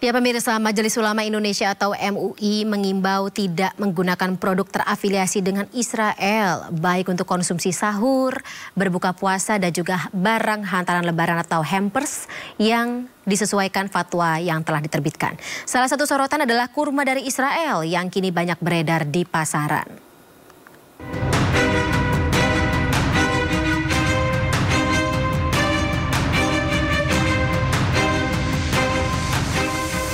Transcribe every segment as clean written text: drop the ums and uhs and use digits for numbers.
Ya pemirsa, Majelis Ulama Indonesia atau MUI mengimbau tidak menggunakan produk terafiliasi dengan Israel, baik untuk konsumsi sahur, berbuka puasa dan juga barang hantaran lebaran atau hampers yang disesuaikan fatwa yang telah diterbitkan. Salah satu sorotan adalah kurma dari Israel yang kini banyak beredar di pasaran.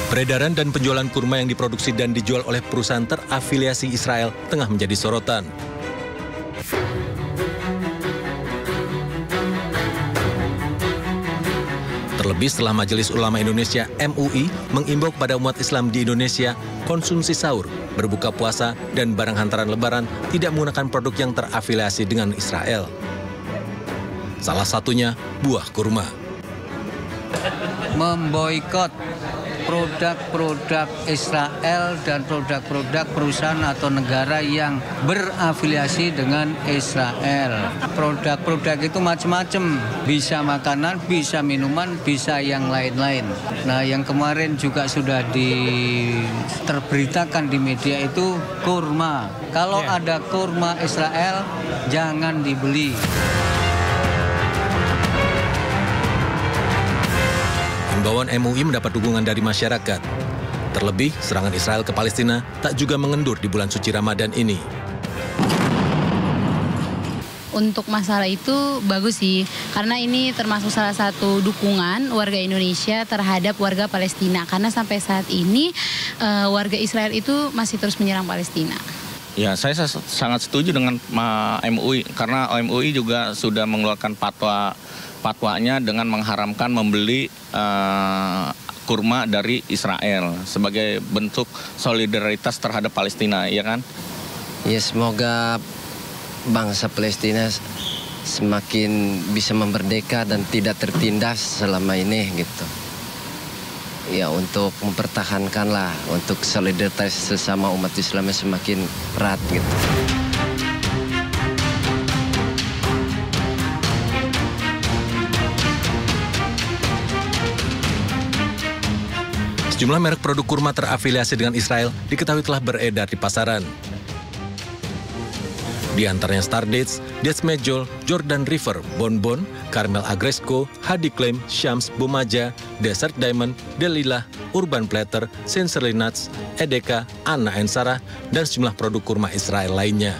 Peredaran dan penjualan kurma yang diproduksi dan dijual oleh perusahaan terafiliasi Israel tengah menjadi sorotan. Terlebih setelah Majelis Ulama Indonesia MUI mengimbau kepada umat Islam di Indonesia konsumsi sahur, berbuka puasa, dan barang hantaran lebaran tidak menggunakan produk yang terafiliasi dengan Israel. Salah satunya buah kurma. Memboikot produk-produk Israel dan produk-produk perusahaan atau negara yang berafiliasi dengan Israel. Produk-produk itu macam-macam, bisa makanan, bisa minuman, bisa yang lain-lain. Nah, yang kemarin juga sudah terberitakan di media itu kurma. Kalau ada kurma Israel, jangan dibeli. Himbauan MUI mendapat dukungan dari masyarakat. Terlebih, serangan Israel ke Palestina tak juga mengendur di bulan suci Ramadan ini. Untuk masalah itu bagus sih, karena ini termasuk salah satu dukungan warga Indonesia terhadap warga Palestina. Karena sampai saat ini warga Israel itu masih terus menyerang Palestina. Ya, saya sangat setuju dengan MUI, karena MUI juga sudah mengeluarkan fatwanya dengan mengharamkan membeli kurma dari Israel sebagai bentuk solidaritas terhadap Palestina, ya kan? Ya, semoga bangsa Palestina semakin bisa memerdeka dan tidak tertindas selama ini gitu. Ya, untuk mempertahankanlah, untuk solidaritas sesama umat Islam semakin erat gitu. Sejumlah merek produk kurma terafiliasi dengan Israel diketahui telah beredar di pasaran. Di antaranya Star Dates, Dates Majol, Jordan River, Bonbon, Caramel Agresco, Hadi Claim, Shams, Bumaja, Desert Diamond, Delilah, Urban Platter, Sincerely Nuts, Edeka, Anna and Sarah, dan sejumlah produk kurma Israel lainnya.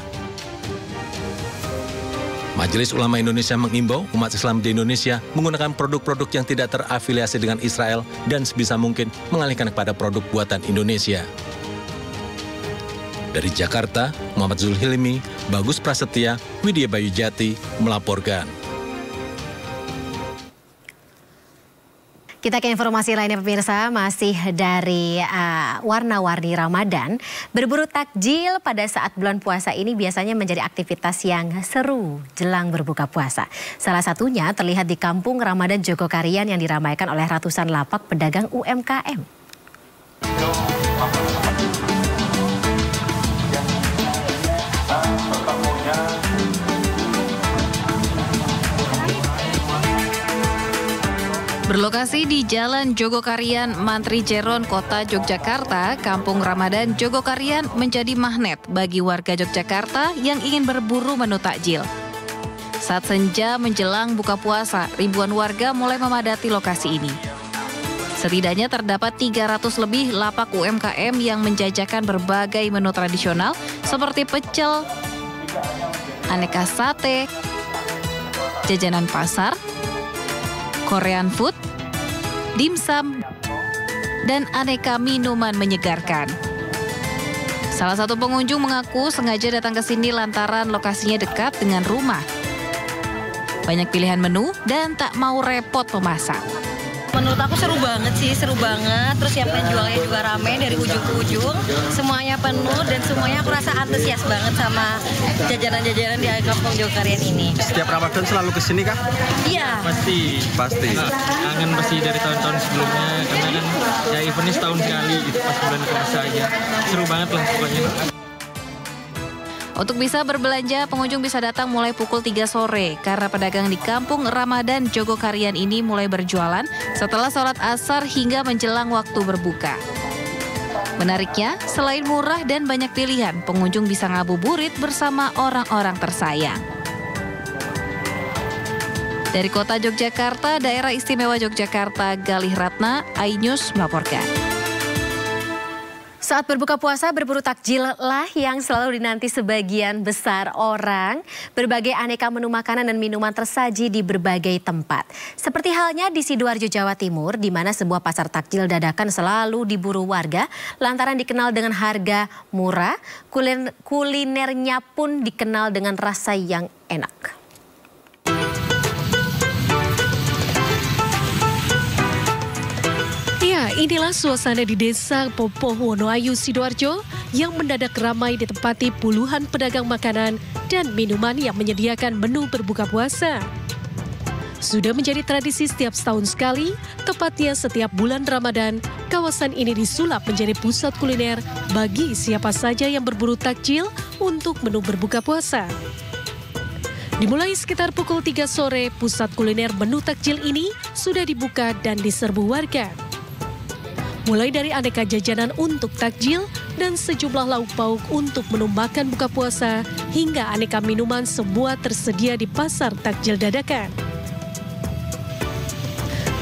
Majelis Ulama Indonesia mengimbau umat Islam di Indonesia menggunakan produk-produk yang tidak terafiliasi dengan Israel dan sebisa mungkin mengalihkan kepada produk buatan Indonesia. Dari Jakarta, Muhammad Zulhilmi, Bagus Prasetya, Widya Bayu Jati melaporkan. Kita ke informasi lainnya pemirsa, masih dari warna-warni Ramadan. Berburu takjil pada saat bulan puasa ini biasanya menjadi aktivitas yang seru jelang berbuka puasa. Salah satunya terlihat di Kampung Ramadan Jogokarian yang diramaikan oleh ratusan lapak pedagang UMKM. Berlokasi di Jalan Jogokarian, Mantri Jeron, Kota Yogyakarta, Kampung Ramadan Jogokarian menjadi magnet bagi warga Yogyakarta yang ingin berburu menu takjil. Saat senja menjelang buka puasa, ribuan warga mulai memadati lokasi ini. Setidaknya terdapat 300 lebih lapak UMKM yang menjajakan berbagai menu tradisional seperti pecel, aneka sate, jajanan pasar, Korean food, dimsum, dan aneka minuman menyegarkan. Salah satu pengunjung mengaku sengaja datang ke sini lantaran lokasinya dekat dengan rumah. Banyak pilihan menu dan tak mau repot memasak. Menurut aku seru banget sih, seru banget. Terus yang penjualnya juga rame dari ujung ke ujung. Semuanya penuh dan semuanya aku rasa antusias banget sama jajanan-jajanan di Kampung Jogokarian ini. Setiap Ramadan selalu kesini kah? Iya. Pasti. Kangen pasti dari tahun-tahun sebelumnya, karena kan ya eventnya setahun sekali gitu pas bulan puasa aja. Seru banget lah pokoknya. Untuk bisa berbelanja, pengunjung bisa datang mulai pukul 3 sore karena pedagang di Kampung Ramadan Jogokarian ini mulai berjualan setelah sholat asar hingga menjelang waktu berbuka. Menariknya, selain murah dan banyak pilihan, pengunjung bisa ngabuburit bersama orang-orang tersayang. Dari Kota Yogyakarta, Daerah Istimewa Yogyakarta, Galih Ratna, iNews melaporkan. Saat berbuka puasa, berburu takjil lah yang selalu dinanti sebagian besar orang. Berbagai aneka menu makanan dan minuman tersaji di berbagai tempat. Seperti halnya di Sidoarjo, Jawa Timur, di mana sebuah pasar takjil dadakan selalu diburu warga lantaran dikenal dengan harga murah, kulinernya pun dikenal dengan rasa yang enak. Inilah suasana di Desa Popoh Wonoayu, Sidoarjo yang mendadak ramai ditempati puluhan pedagang makanan dan minuman yang menyediakan menu berbuka puasa. Sudah menjadi tradisi setiap setahun sekali, tepatnya setiap bulan Ramadan, kawasan ini disulap menjadi pusat kuliner bagi siapa saja yang berburu takjil untuk menu berbuka puasa. Dimulai sekitar pukul 3 sore, pusat kuliner menu takjil ini sudah dibuka dan diserbu warga. Mulai dari aneka jajanan untuk takjil dan sejumlah lauk pauk untuk menu makan buka puasa hingga aneka minuman semua tersedia di pasar takjil dadakan.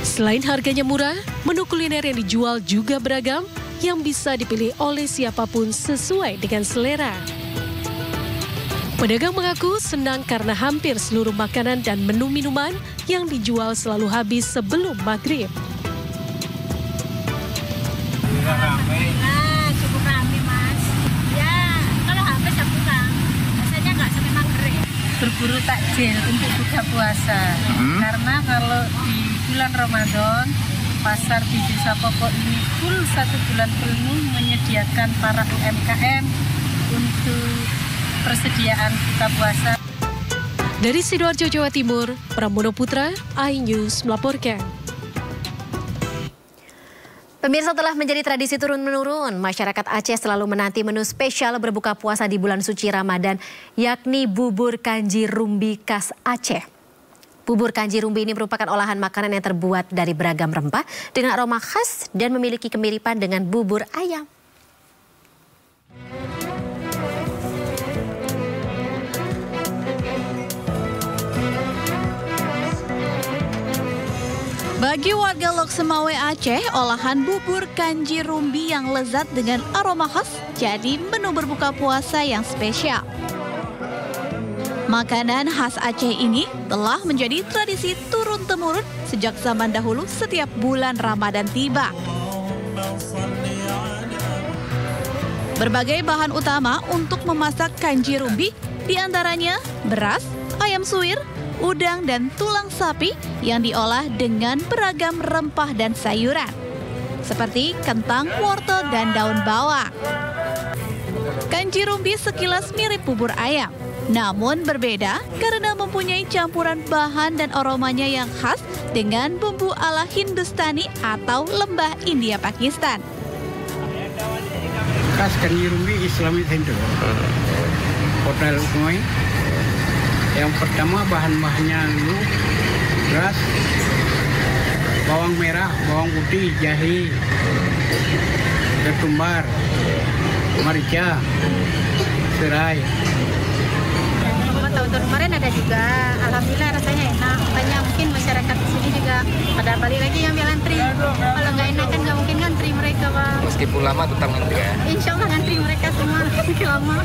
Selain harganya murah, menu kuliner yang dijual juga beragam yang bisa dipilih oleh siapapun sesuai dengan selera. Pedagang mengaku senang karena hampir seluruh makanan dan menu minuman yang dijual selalu habis sebelum maghrib. Cukup ramai Mas. Ya kalau habis ya pulang. Biasanya nggak sampai maghrib. Berburu takjil untuk buka puasa. Karena kalau di bulan Ramadan pasar di Desa Popoh ini full 1 bulan penuh menyediakan para UMKM untuk persediaan buka puasa. Dari Sidoarjo, Jawa Timur, Pramono Putra, iNews melaporkan. Pemirsa, telah menjadi tradisi turun-menurun, masyarakat Aceh selalu menanti menu spesial berbuka puasa di bulan suci Ramadan, yakni bubur kanji rumbi khas Aceh. Bubur kanji rumbi ini merupakan olahan makanan yang terbuat dari beragam rempah dengan aroma khas dan memiliki kemiripan dengan bubur ayam. Bagi warga Lok Semawe Aceh, olahan bubur kanji rumbi yang lezat dengan aroma khas jadi menu berbuka puasa yang spesial. Makanan khas Aceh ini telah menjadi tradisi turun-temurun sejak zaman dahulu setiap bulan Ramadan tiba. Berbagai bahan utama untuk memasak kanji rumbi, diantaranya beras, ayam suwir, udang dan tulang sapi yang diolah dengan beragam rempah dan sayuran seperti kentang, wortel, dan daun bawang. Kanji rumbi sekilas mirip bubur ayam, namun berbeda karena mempunyai campuran bahan dan aromanya yang khas dengan bumbu ala Hindustani atau lembah India Pakistan. Khas kanji rumbi Islamic Hindu. Hotel Umay. Yang pertama bahan-bahannya dulu beras, bawang merah, bawang putih, jahe, ketumbar, merica, serai. Tahun-tahun kemarin ada juga, alhamdulillah rasanya enak. Makanya mungkin masyarakat di sini juga pada balik lagi yang ngantri. Kalau nggak enak kan nggak mungkin ngantri mereka, Pak. Meskipun lama tetap ngantri ya? Insya Allah ngantri mereka semua, lama.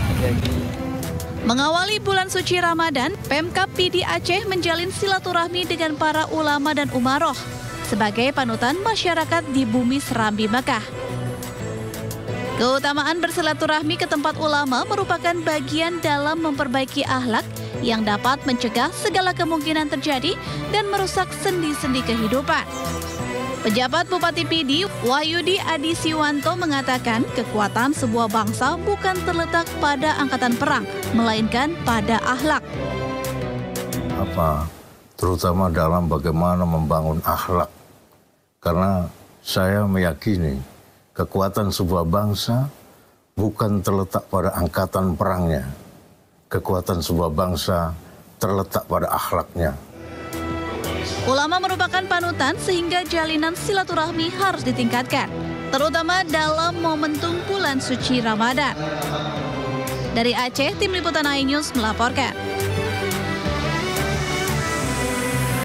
Mengawali bulan suci Ramadan, Pemkab PD Aceh menjalin silaturahmi dengan para ulama dan umaroh sebagai panutan masyarakat di bumi Serambi Mekah. Keutamaan bersilaturahmi ke tempat ulama merupakan bagian dalam memperbaiki akhlak yang dapat mencegah segala kemungkinan terjadi dan merusak sendi-sendi kehidupan. Pejabat Bupati PD, Wahyudi Adi Siwanto mengatakan kekuatan sebuah bangsa bukan terletak pada angkatan perang, melainkan pada akhlak. Terutama dalam bagaimana membangun akhlak. Karena saya meyakini kekuatan sebuah bangsa bukan terletak pada angkatan perangnya, kekuatan sebuah bangsa terletak pada akhlaknya. Ulama merupakan panutan sehingga jalinan silaturahmi harus ditingkatkan, terutama dalam momentum bulan suci Ramadan. Dari Aceh, Tim Liputan iNews melaporkan.